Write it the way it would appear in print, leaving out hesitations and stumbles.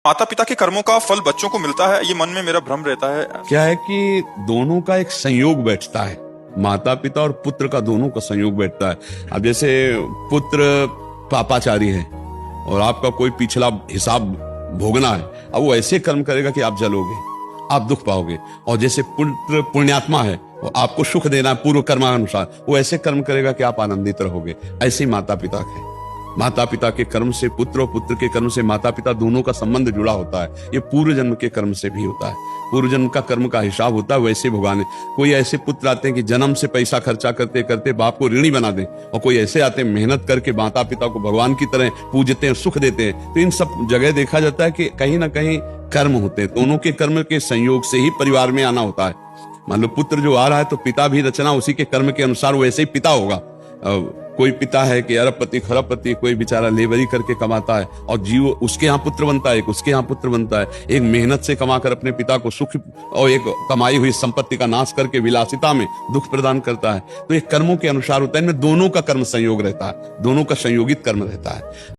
माता पिता के कर्मों का फल बच्चों को मिलता है, ये मन में मेरा भ्रम रहता है। क्या है कि दोनों का एक संयोग बैठता है, माता पिता और पुत्र का दोनों का संयोग बैठता है। अब जैसे पुत्र पापाचारी है और आपका कोई पिछला हिसाब भोगना है, अब वो ऐसे कर्म करेगा कि आप जलोगे, आप दुख पाओगे। और जैसे पुत्र पुण्यात्मा है, वो आपको सुख देना है पूर्व कर्मानुसार, वो ऐसे कर्म करेगा कि आप आनंदित रहोगे। ऐसे ही माता पिता है, माता पिता के कर्म से पुत्र और पुत्र के कर्म से माता पिता, दोनों का संबंध जुड़ा होता है। ये पूर्व जन्म के कर्म से भी होता है, पूर्व जन्म का कर्म का हिसाब होता है। वैसे भगवान, कोई ऐसे पुत्र आते हैं कि जन्म से पैसा खर्चा करते करते बाप को ऋणी बना दें, और कोई ऐसे आते हैं मेहनत करके माता पिता को भगवान की तरह पूजते हैं, सुख देते हैं। तो इन सब जगह देखा जाता है कि कहीं ना कहीं कर्म होते हैं, दोनों के कर्म के संयोग से ही परिवार में आना होता है। मान लो पुत्र जो आ रहा है तो पिता भी रचना उसी के कर्म के अनुसार वैसे ही पिता होगा। कोई पिता है कि अरबपति खरबपति, कोई बेचारा लेबरी करके कमाता है और जीव उसके यहाँ पुत्र बनता है, एक उसके यहाँ पुत्र बनता है। एक मेहनत से कमाकर अपने पिता को सुख और एक कमाई हुई संपत्ति का नाश करके विलासिता में दुख प्रदान करता है। तो ये कर्मों के अनुसार होता है, इनमें दोनों का कर्म संयोग रहता है, दोनों का संयोगित कर्म रहता है।